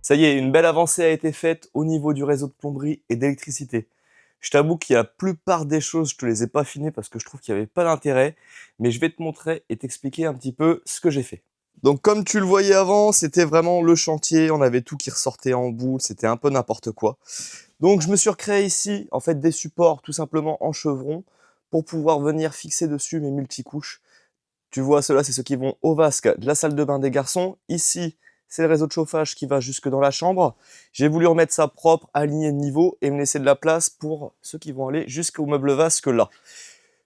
Ça y est, une belle avancée a été faite au niveau du réseau de plomberie et d'électricité. Je t'avoue qu'il y a la plupart des choses, je te les ai pas affinées parce que je trouve qu'il n'y avait pas d'intérêt, mais je vais te montrer et t'expliquer un petit peu ce que j'ai fait. Donc comme tu le voyais avant, c'était vraiment le chantier, on avait tout qui ressortait en boule, c'était un peu n'importe quoi. Donc je me suis recréé ici en fait des supports tout simplement en chevron pour pouvoir venir fixer dessus mes multicouches. Tu vois, ceux-là, c'est ceux qui vont au vasque de la salle de bain des garçons. Ici, c'est le réseau de chauffage qui va jusque dans la chambre. J'ai voulu remettre ça propre, aligné de niveau et me laisser de la place pour ceux qui vont aller jusqu'au meuble vasque là.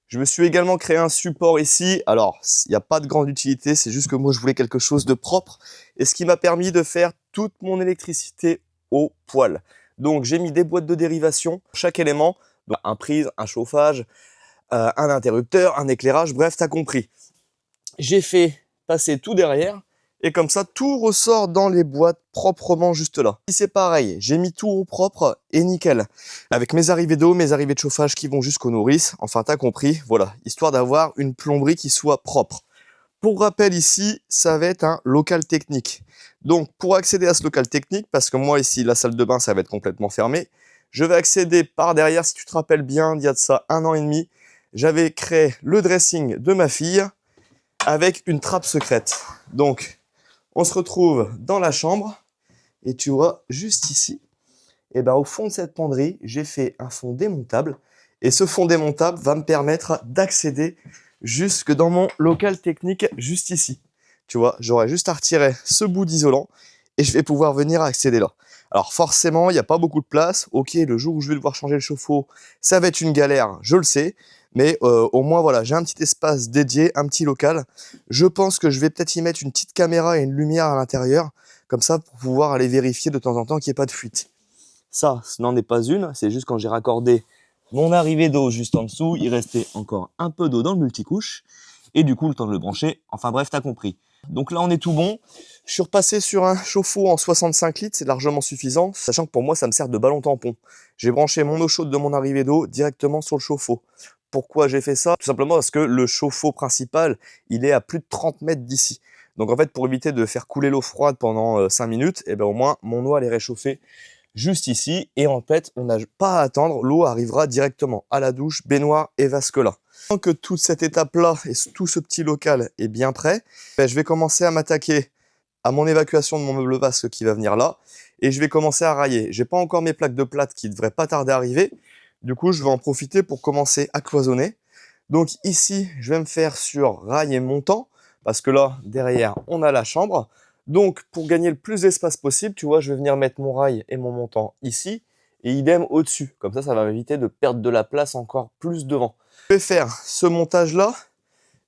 Je me suis également créé un support ici. Alors, il n'y a pas de grande utilité, c'est juste que moi, je voulais quelque chose de propre. Et ce qui m'a permis de faire toute mon électricité au poil. Donc, j'ai mis des boîtes de dérivation, chaque élément, donc un prise, un chauffage, un interrupteur, un éclairage, bref, t'as compris. J'ai fait passer tout derrière et comme ça tout ressort dans les boîtes proprement juste là. Ici c'est pareil, j'ai mis tout au propre et nickel. Avec mes arrivées d'eau, mes arrivées de chauffage qui vont jusqu'aux nourrices, enfin t'as compris, voilà, histoire d'avoir une plomberie qui soit propre. Pour rappel ici, ça va être un local technique. Donc pour accéder à ce local technique, parce que moi ici la salle de bain ça va être complètement fermé, je vais accéder par derrière, si tu te rappelles bien, il y a de ça 1 an et demi, j'avais créé le dressing de ma fille, avec une trappe secrète. Donc, on se retrouve dans la chambre et tu vois, juste ici, et ben, au fond de cette penderie, j'ai fait un fond démontable et ce fond démontable va me permettre d'accéder jusque dans mon local technique juste ici. Tu vois, j'aurai juste à retirer ce bout d'isolant et je vais pouvoir venir accéder là. Alors forcément, il n'y a pas beaucoup de place. Ok, le jour où je vais devoir changer le chauffe-eau, ça va être une galère, je le sais. Mais au moins, voilà, j'ai un petit espace dédié, un petit local. Je pense que je vais peut-être y mettre une petite caméra et une lumière à l'intérieur, comme ça, pour pouvoir aller vérifier de temps en temps qu'il n'y ait pas de fuite. Ça, ce n'en est pas une, c'est juste quand j'ai raccordé mon arrivée d'eau juste en dessous, il restait encore un peu d'eau dans le multicouche, et du coup, le temps de le brancher, enfin bref, t'as compris. Donc là, on est tout bon. Je suis repassé sur un chauffe-eau en 65 litres, c'est largement suffisant, sachant que pour moi, ça me sert de ballon tampon. J'ai branché mon eau chaude de mon arrivée d'eau directement sur le chauffe-eau. Pourquoi j'ai fait ça? Tout simplement parce que le chauffe-eau principal, il est à plus de 30 mètres d'ici. Donc en fait, pour éviter de faire couler l'eau froide pendant 5 minutes, et ben au moins, mon eau, elle est réchauffée juste ici. Et en fait, on n'a pas à attendre, l'eau arrivera directement à la douche, baignoire et vasque là. Tant que toute cette étape-là et tout ce petit local est bien prêt, ben, je vais commencer à m'attaquer à mon évacuation de mon meuble vasque qui va venir là. Et je vais commencer à railler. J'ai pas encore mes plaques de plâtre qui devraient pas tarder à arriver. Du coup, je vais en profiter pour commencer à cloisonner. Donc ici, je vais me faire sur rail et montant, parce que là, derrière, on a la chambre. Donc, pour gagner le plus d'espace possible, tu vois, je vais venir mettre mon rail et mon montant ici, et idem au-dessus. Comme ça va m'éviter de perdre de la place encore plus devant. Je vais faire ce montage-là.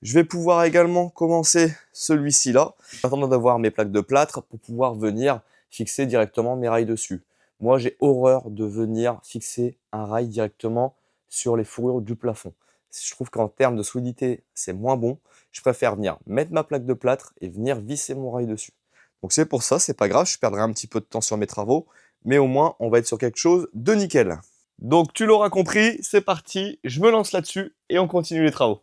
Je vais pouvoir également commencer celui-ci là, en attendant d'avoir mes plaques de plâtre pour pouvoir venir fixer directement mes rails dessus. Moi, j'ai horreur de venir fixer un rail directement sur les fourrures du plafond. Je trouve qu'en termes de solidité, c'est moins bon. Je préfère venir mettre ma plaque de plâtre et venir visser mon rail dessus. Donc c'est pour ça, c'est pas grave, je perdrai un petit peu de temps sur mes travaux, mais au moins, on va être sur quelque chose de nickel. Donc tu l'auras compris, c'est parti, je me lance là-dessus et on continue les travaux.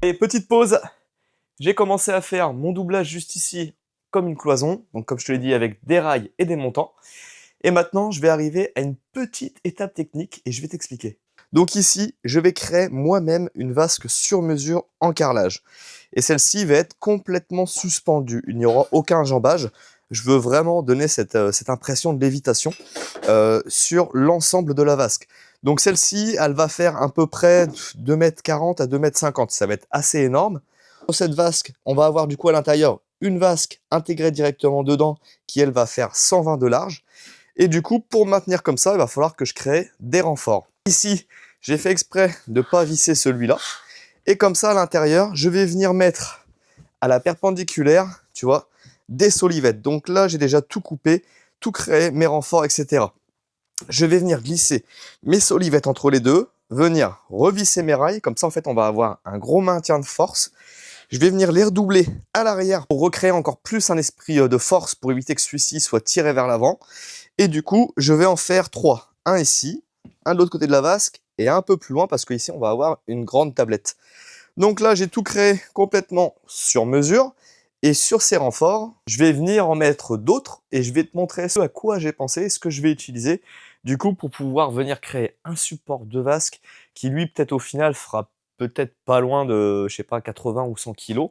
Et petite pause, j'ai commencé à faire mon doublage juste ici comme une cloison, donc comme je te l'ai dit avec des rails et des montants. Et maintenant, je vais arriver à une petite étape technique et je vais t'expliquer. Donc ici, je vais créer moi-même une vasque sur mesure en carrelage. Et celle-ci va être complètement suspendue. Il n'y aura aucun jambage. Je veux vraiment donner cette impression de lévitation sur l'ensemble de la vasque. Donc celle-ci, elle va faire à peu près 2,40 m à 2,50 m. Ça va être assez énorme. Sur cette vasque, on va avoir du coup à l'intérieur une vasque intégrée directement dedans qui, elle, va faire 120 de large. Et du coup, pour maintenir comme ça, il va falloir que je crée des renforts. Ici, j'ai fait exprès de ne pas visser celui-là. Et comme ça, à l'intérieur, je vais venir mettre à la perpendiculaire, tu vois, des solivettes. Donc là, j'ai déjà tout coupé, tout créé, mes renforts, etc. Je vais venir glisser mes solivettes entre les deux, venir revisser mes rails. Comme ça, en fait, on va avoir un gros maintien de force. Je vais venir les redoubler à l'arrière pour recréer encore plus un esprit de force pour éviter que celui-ci soit tiré vers l'avant. Et du coup, je vais en faire 3. Un ici, un de l'autre côté de la vasque et un peu plus loin parce qu'ici, on va avoir une grande tablette. Donc là, j'ai tout créé complètement sur mesure. Et sur ces renforts, je vais venir en mettre d'autres et je vais te montrer ce à quoi j'ai pensé, ce que je vais utiliser du coup pour pouvoir venir créer un support de vasque qui lui peut-être au final fera peut-être pas loin de, je sais pas, 80 ou 100 kg,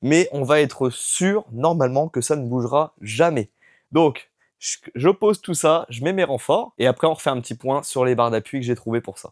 mais on va être sûr normalement que ça ne bougera jamais. Donc, je pose tout ça, je mets mes renforts et après on refait un petit point sur les barres d'appui que j'ai trouvé pour ça.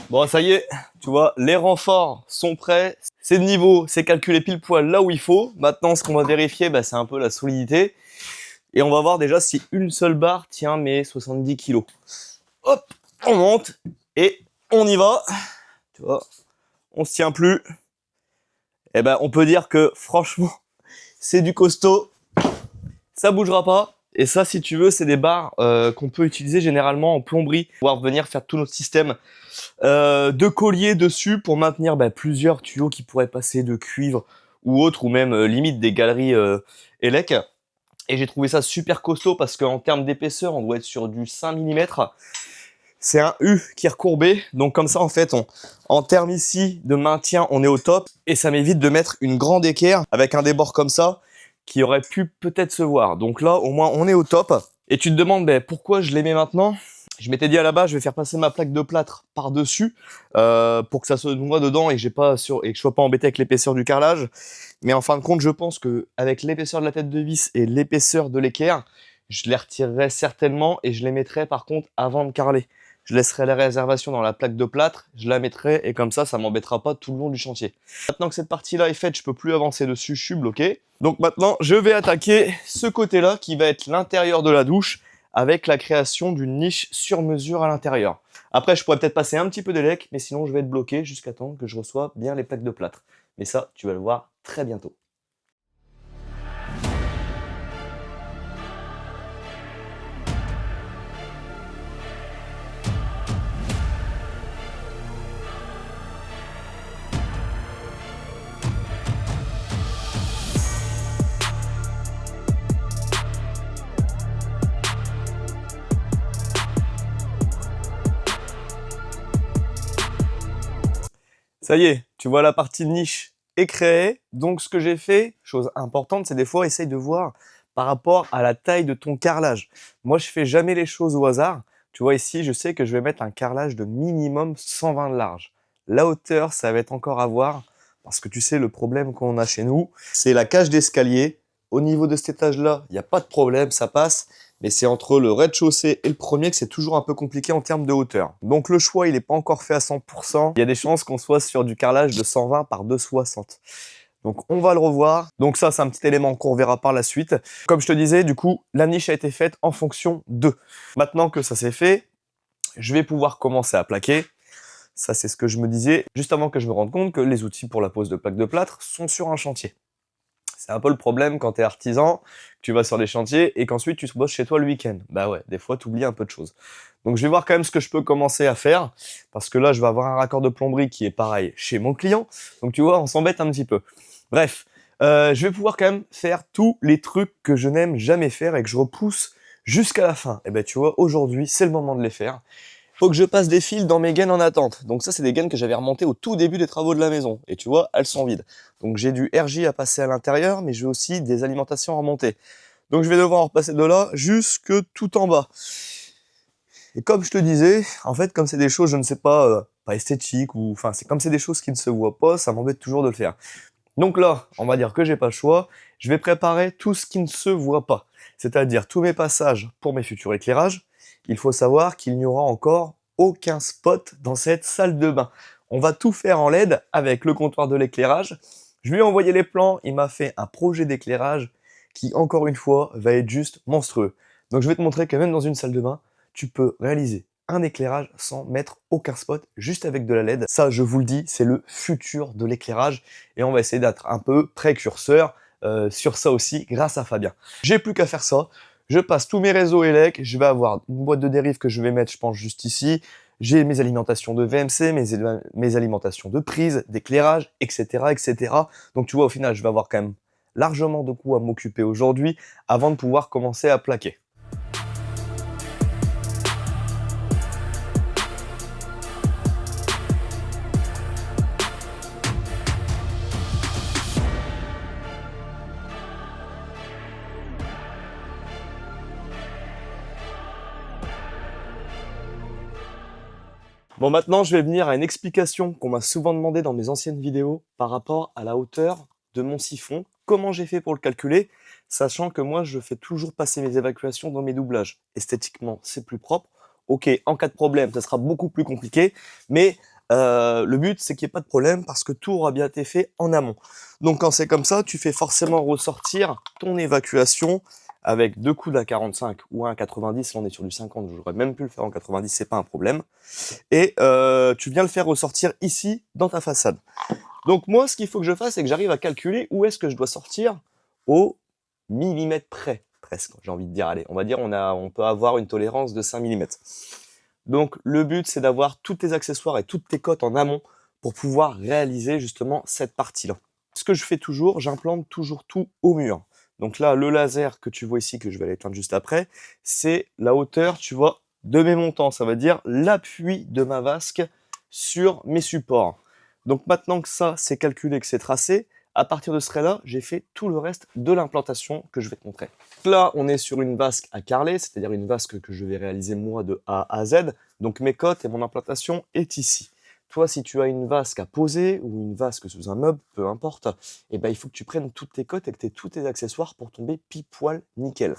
Bon, ça y est, tu vois, les renforts sont prêts. C'est de niveau, c'est calculé pile poil là où il faut. Maintenant, ce qu'on va vérifier, c'est un peu la solidité. Et on va voir déjà si une seule barre tient mes 70 kg. Hop, on monte et on y va. Tu vois, on se tient plus. Et on peut dire que franchement, c'est du costaud. Ça bougera pas. Et ça, si tu veux, c'est des barres qu'on peut utiliser généralement en plomberie pour pouvoir venir faire tout notre système de collier dessus pour maintenir plusieurs tuyaux qui pourraient passer de cuivre ou autre, ou même limite des galeries élec. Et j'ai trouvé ça super costaud parce qu'en termes d'épaisseur, on doit être sur du 5 mm. C'est un U qui est recourbé, donc comme ça en fait, en termes ici de maintien, on est au top. Et ça m'évite de mettre une grande équerre avec un débord comme ça qui aurait pu peut-être se voir. Donc là, au moins, on est au top. Et tu te demandes pourquoi je les mets maintenant? Je m'étais dit à la base, je vais faire passer ma plaque de plâtre par-dessus pour que ça se noie dedans et que je sois pas embêté avec l'épaisseur du carrelage. Mais en fin de compte, je pense que avec l'épaisseur de la tête de vis et l'épaisseur de l'équerre, je les retirerai certainement et je les mettrai par contre avant de carreler. Je laisserai la réservation dans la plaque de plâtre, je la mettrai et comme ça m'embêtera pas tout le long du chantier. Maintenant que cette partie-là est faite, je peux plus avancer dessus, je suis bloqué. Donc maintenant, je vais attaquer ce côté-là qui va être l'intérieur de la douche avec la création d'une niche sur mesure à l'intérieur. Après, je pourrais peut-être passer un petit peu d'élec, mais sinon je vais être bloqué jusqu'à temps que je reçoive bien les plaques de plâtre. Mais ça, tu vas le voir très bientôt. Ça y est, tu vois la partie niche est créée. Donc ce que j'ai fait, chose importante, c'est des fois essaye de voir par rapport à la taille de ton carrelage. Moi, je fais jamais les choses au hasard. Tu vois ici, je sais que je vais mettre un carrelage de minimum 120 de large. La hauteur, ça va être encore à voir parce que tu sais, le problème qu'on a chez nous, c'est la cage d'escalier. Au niveau de cet étage-là, il n'y a pas de problème, ça passe. Mais c'est entre le rez-de-chaussée et le premier que c'est toujours un peu compliqué en termes de hauteur. Donc le choix, il n'est pas encore fait à 100%. Il y a des chances qu'on soit sur du carrelage de 120 par 260. Donc on va le revoir. Donc ça, c'est un petit élément qu'on reverra par la suite. Comme je te disais, du coup, la niche a été faite en fonction de. Maintenant que ça c'est fait, je vais pouvoir commencer à plaquer. Ça, c'est ce que je me disais juste avant que je me rende compte que les outils pour la pose de plaques de plâtre sont sur un chantier. C'est un peu le problème quand tu es artisan, que tu vas sur les chantiers et qu'ensuite tu bosses chez toi le week-end. Bah ouais, des fois tu oublies un peu de choses. Donc je vais voir quand même ce que je peux commencer à faire, parce que là je vais avoir un raccord de plomberie qui est pareil chez mon client. Donc tu vois, on s'embête un petit peu. Bref, je vais pouvoir quand même faire tous les trucs que je n'aime jamais faire et que je repousse jusqu'à la fin. Et ben tu vois, aujourd'hui c'est le moment de les faire. Faut que je passe des fils dans mes gaines en attente. Donc ça, c'est des gaines que j'avais remontées au tout début des travaux de la maison. Et tu vois, elles sont vides. Donc j'ai du RJ à passer à l'intérieur, mais j'ai aussi des alimentations à remonter. Donc je vais devoir en repasser de là jusque tout en bas. Et comme je te disais, en fait, comme c'est des choses, je ne sais pas, pas esthétiques, ou enfin, c'est comme c'est des choses qui ne se voient pas, ça m'embête toujours de le faire. Donc là, on va dire que j'ai pas le choix. Je vais préparer tout ce qui ne se voit pas. C'est-à-dire tous mes passages pour mes futurs éclairages. Il faut savoir qu'il n'y aura encore aucun spot dans cette salle de bain. On va tout faire en LED avec le comptoir de l'éclairage. Je lui ai envoyé les plans, il m'a fait un projet d'éclairage qui, encore une fois, va être juste monstrueux. Donc je vais te montrer que même dans une salle de bain, tu peux réaliser un éclairage sans mettre aucun spot, juste avec de la LED. Ça, je vous le dis, c'est le futur de l'éclairage et on va essayer d'être un peu précurseur sur ça aussi grâce à Fabien. J'ai plus qu'à faire ça. Je passe tous mes réseaux élec, je vais avoir une boîte de dérive que je vais mettre, je pense, juste ici. J'ai mes alimentations de VMC, mes alimentations de prise, d'éclairage, etc., etc. Donc tu vois, au final, je vais avoir quand même largement de quoi m'occuper aujourd'hui avant de pouvoir commencer à plaquer. Bon, maintenant, je vais venir à une explication qu'on m'a souvent demandé dans mes anciennes vidéos par rapport à la hauteur de mon siphon. Comment j'ai fait pour le calculer, sachant que moi, je fais toujours passer mes évacuations dans mes doublages. Esthétiquement, c'est plus propre. Ok, en cas de problème, ça sera beaucoup plus compliqué, mais le but, c'est qu'il n'y ait pas de problème parce que tout aura bien été fait en amont. Donc, quand c'est comme ça, tu fais forcément ressortir ton évacuation avec deux coudes à 45 ou un à 90. Là, on est sur du 50, j'aurais même pu le faire en 90, c'est pas un problème. Et tu viens le faire ressortir ici dans ta façade. Donc moi, ce qu'il faut que je fasse, c'est que j'arrive à calculer où est-ce que je dois sortir au millimètre près, presque, j'ai envie de dire. Allez, on va dire on peut avoir une tolérance de 5 mm. Donc le but, c'est d'avoir tous tes accessoires et toutes tes cotes en amont pour pouvoir réaliser justement cette partie-là. Ce que je fais toujours, j'implante toujours tout au mur. Donc là, le laser que tu vois ici, que je vais aller éteindre juste après, c'est la hauteur, tu vois, de mes montants. Ça veut dire l'appui de ma vasque sur mes supports. Donc maintenant que ça, c'est calculé, que c'est tracé, À partir de ce trait-là, j'ai fait tout le reste de l'implantation que je vais te montrer. Là, on est sur une vasque à carreler, c'est-à-dire une vasque que je vais réaliser moi de A à Z. Donc mes cotes et mon implantation est ici. Toi, si tu as une vasque à poser ou une vasque sous un meuble, peu importe, eh ben, il faut que tu prennes toutes tes cotes et que tu aies tous tes accessoires pour tomber pile poil nickel.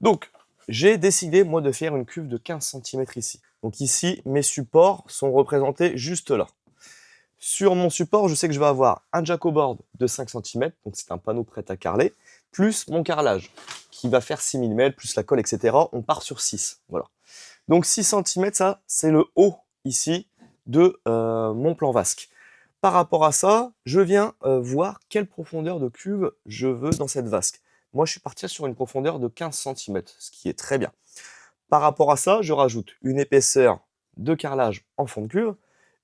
Donc, j'ai décidé, moi, de faire une cuve de 15 cm ici. Donc ici, mes supports sont représentés juste là. Sur mon support, je sais que je vais avoir un jackoboard de 5 cm, donc c'est un panneau prêt à carreler, plus mon carrelage, qui va faire 6 mm, plus la colle, etc. On part sur 6, voilà. Donc 6 cm, ça, c'est le haut, ici, de mon plan vasque. Par rapport à ça, je viens voir quelle profondeur de cuve je veux dans cette vasque. Moi, je suis parti sur une profondeur de 15 cm, ce qui est très bien. Par rapport à ça, je rajoute une épaisseur de carrelage en fond de cuve,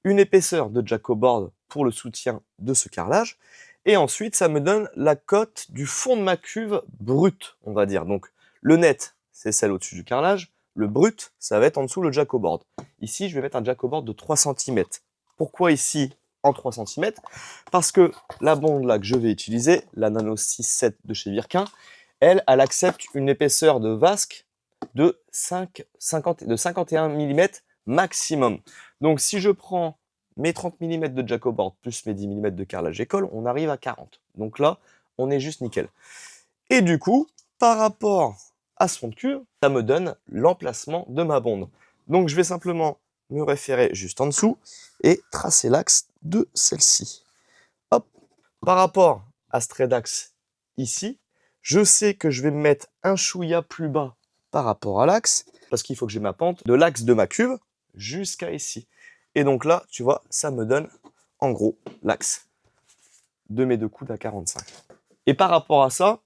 une épaisseur de jackoboard pour le soutien de ce carrelage, et ensuite, ça me donne la cote du fond de ma cuve brute, on va dire. Donc, le net, c'est celle au-dessus du carrelage, le brut, ça va être en dessous le jackoboard. Ici, je vais mettre un jackoboard de 3 cm. Pourquoi ici en 3 cm? Parce que la bonde là que je vais utiliser, la Nano 6.7 de chez Virquin, elle accepte une épaisseur de vasque de 51 mm maximum. Donc si je prends mes 30 mm de jackoboard plus mes 10 mm de carrelage et colle, on arrive à 40. Donc là, on est juste nickel. Et du coup, par rapport à ce fond de cuve, ça me donne l'emplacement de ma bonde. Donc je vais simplement me référer juste en dessous et tracer l'axe de celle-ci. Hop. Par rapport à ce trait d'axe ici, je sais que je vais me mettre un chouïa plus bas par rapport à l'axe, parce qu'il faut que j'ai ma pente de l'axe de ma cuve jusqu'à ici. Et donc là, tu vois, ça me donne en gros l'axe de mes deux coudes à 45. Et par rapport à ça,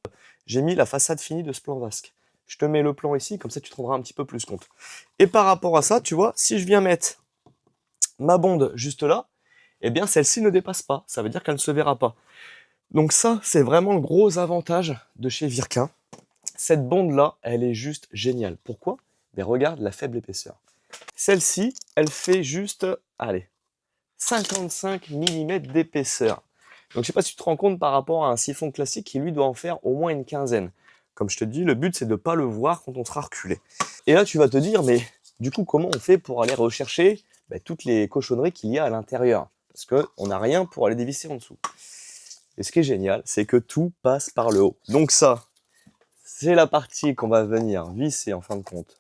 j'ai mis la façade finie de ce plan vasque. Je te mets le plan ici, comme ça tu te rendras un petit peu plus compte. Et par rapport à ça, tu vois, si je viens mettre ma bonde juste là, eh bien celle-ci ne dépasse pas. Ça veut dire qu'elle ne se verra pas. Donc ça, c'est vraiment le gros avantage de chez Virquin. Cette bonde-là, elle est juste géniale. Pourquoi? Mais regarde la faible épaisseur. Celle-ci, elle fait juste, allez, 55 mm d'épaisseur. Donc je sais pas si tu te rends compte par rapport à un siphon classique qui lui doit en faire au moins une quinzaine. Comme je te dis, le but c'est de ne pas le voir quand on sera reculé. Et là tu vas te dire, mais du coup comment on fait pour aller rechercher toutes les cochonneries qu'il y a à l'intérieur? Parce qu'on n'a rien pour aller dévisser en dessous. Et ce qui est génial, c'est que tout passe par le haut. Donc ça, c'est la partie qu'on va venir visser en fin de compte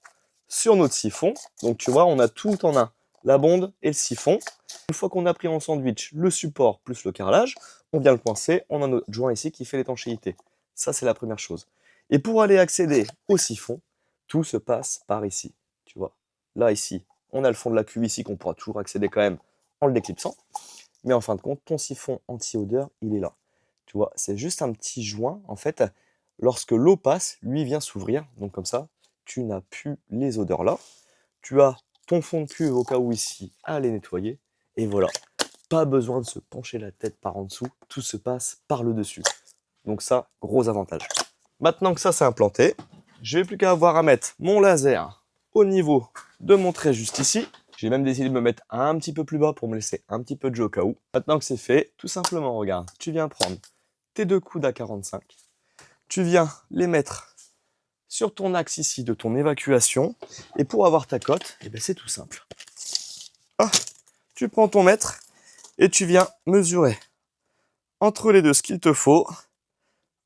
sur notre siphon. Donc tu vois, on a tout en un, la bonde et le siphon. Une fois qu'on a pris en sandwich le support plus le carrelage, on vient le coincer, on a notre joint ici qui fait l'étanchéité. Ça, c'est la première chose. Et pour aller accéder au siphon, tout se passe par ici. Tu vois, là, ici, on a le fond de la cuve ici qu'on pourra toujours accéder quand même en le déclipsant. Mais en fin de compte, ton siphon anti-odeur, il est là. Tu vois, c'est juste un petit joint. En fait, lorsque l'eau passe, lui vient s'ouvrir. Donc comme ça, tu n'as plus les odeurs là. Tu as ton fond de cuve au cas où ici à aller nettoyer. Et voilà, pas besoin de se pencher la tête par en dessous. Tout se passe par le dessus. Donc ça, gros avantage. Maintenant que ça c'est implanté, je n'ai plus qu'à avoir à mettre mon laser au niveau de mon trait juste ici. J'ai même décidé de me mettre un petit peu plus bas pour me laisser un petit peu de jeu au cas où. Maintenant que c'est fait, tout simplement, regarde, tu viens prendre tes deux coudes à 45. Tu viens les mettre sur ton axe ici de ton évacuation. Et pour avoir ta cote, eh ben c'est tout simple. Ah, tu prends ton mètre et tu viens mesurer entre les deux ce qu'il te faut.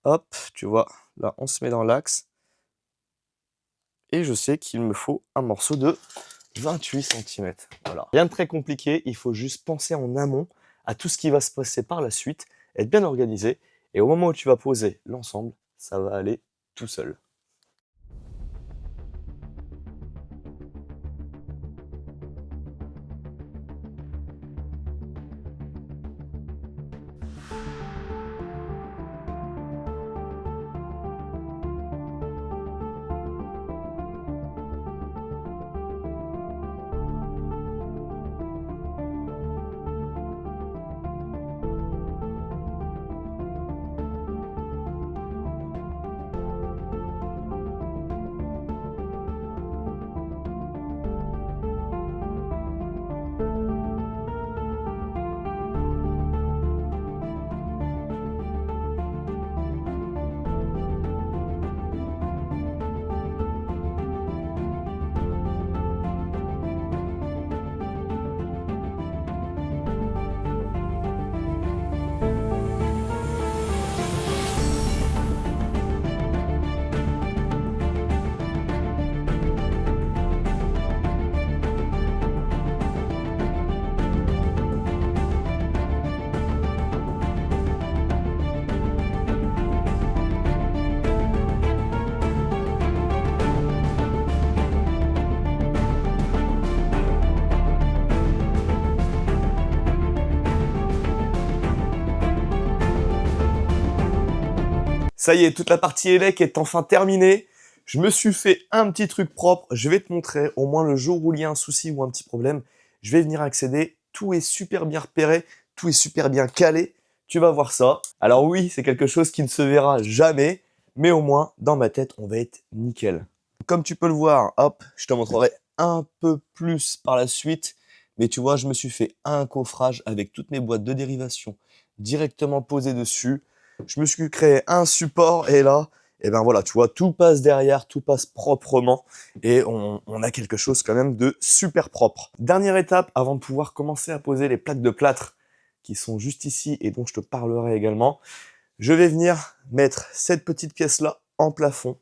Hop, tu vois, là on se met dans l'axe. Et je sais qu'il me faut un morceau de 28 cm. Voilà. Rien de très compliqué, il faut juste penser en amont à tout ce qui va se passer par la suite, être bien organisé, et au moment où tu vas poser l'ensemble, ça va aller tout seul. Ça y est, toute la partie élec est enfin terminée. Je me suis fait un petit truc propre. Je vais te montrer, au moins le jour où il y a un souci ou un petit problème, je vais venir accéder. Tout est super bien repéré, tout est super bien calé. Tu vas voir ça. Alors oui, c'est quelque chose qui ne se verra jamais, mais au moins, dans ma tête, on va être nickel. Comme tu peux le voir, hop, je te montrerai un peu plus par la suite. Mais tu vois, je me suis fait un coffrage avec toutes mes boîtes de dérivation directement posées dessus. Je me suis créé un support et là, et ben voilà, tu vois, tout passe derrière, tout passe proprement et on a quelque chose quand même de super propre. Dernière étape avant de pouvoir commencer à poser les plaques de plâtre qui sont juste ici et dont je te parlerai également. Je vais venir mettre cette petite pièce-là en plafond,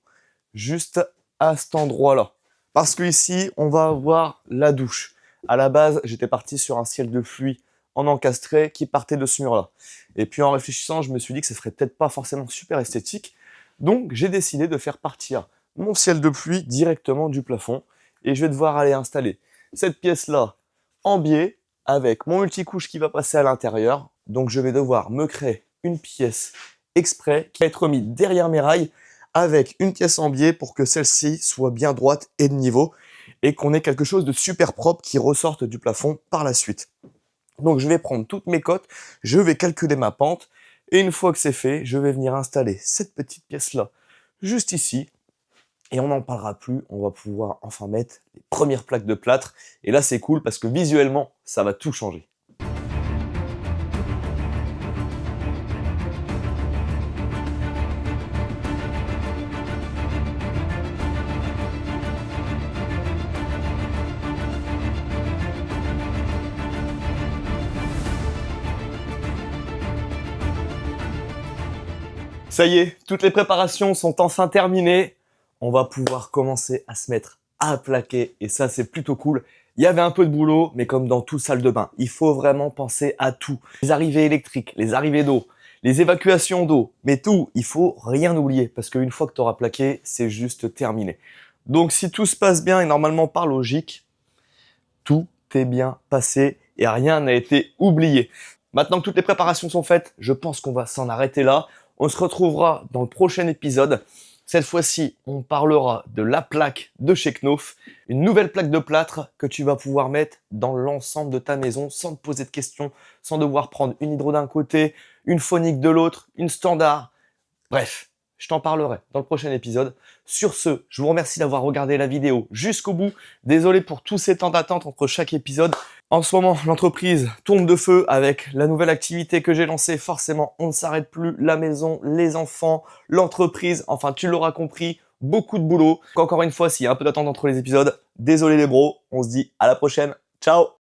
juste à cet endroit-là. Parce que ici, on va avoir la douche. À la base, j'étais parti sur un ciel de pluie en encastré qui partait de ce mur-là. Et puis en réfléchissant, je me suis dit que ce serait peut-être pas forcément super esthétique. Donc j'ai décidé de faire partir mon ciel de pluie directement du plafond. Et je vais devoir aller installer cette pièce-là en biais avec mon multicouche qui va passer à l'intérieur. Donc je vais devoir me créer une pièce exprès qui va être mise derrière mes rails avec une pièce en biais pour que celle-ci soit bien droite et de niveau et qu'on ait quelque chose de super propre qui ressorte du plafond par la suite. Donc je vais prendre toutes mes cotes, je vais calculer ma pente et une fois que c'est fait, je vais venir installer cette petite pièce-là juste ici et on n'en parlera plus, on va pouvoir enfin mettre les premières plaques de plâtre et là c'est cool parce que visuellement ça va tout changer. Ça y est, toutes les préparations sont enfin terminées. On va pouvoir commencer à se mettre à plaquer et ça c'est plutôt cool. Il y avait un peu de boulot, mais comme dans toute salle de bain, il faut vraiment penser à tout. Les arrivées électriques, les arrivées d'eau, les évacuations d'eau, mais tout, il faut rien oublier parce qu'une fois que tu auras plaqué, c'est juste terminé. Donc si tout se passe bien et normalement par logique, tout est bien passé et rien n'a été oublié. Maintenant que toutes les préparations sont faites, je pense qu'on va s'en arrêter là. On se retrouvera dans le prochain épisode. Cette fois-ci, on parlera de la plaque de chez Knauf, une nouvelle plaque de plâtre que tu vas pouvoir mettre dans l'ensemble de ta maison sans te poser de questions, sans devoir prendre une hydro d'un côté, une phonique de l'autre, une standard. Bref, je t'en parlerai dans le prochain épisode. Sur ce, je vous remercie d'avoir regardé la vidéo jusqu'au bout. Désolé pour tous ces temps d'attente entre chaque épisode. En ce moment, l'entreprise tourne de feu avec la nouvelle activité que j'ai lancée. Forcément, on ne s'arrête plus. La maison, les enfants, l'entreprise. Enfin, tu l'auras compris, beaucoup de boulot. Encore une fois, s'il y a un peu d'attente entre les épisodes, désolé les bros. On se dit à la prochaine. Ciao!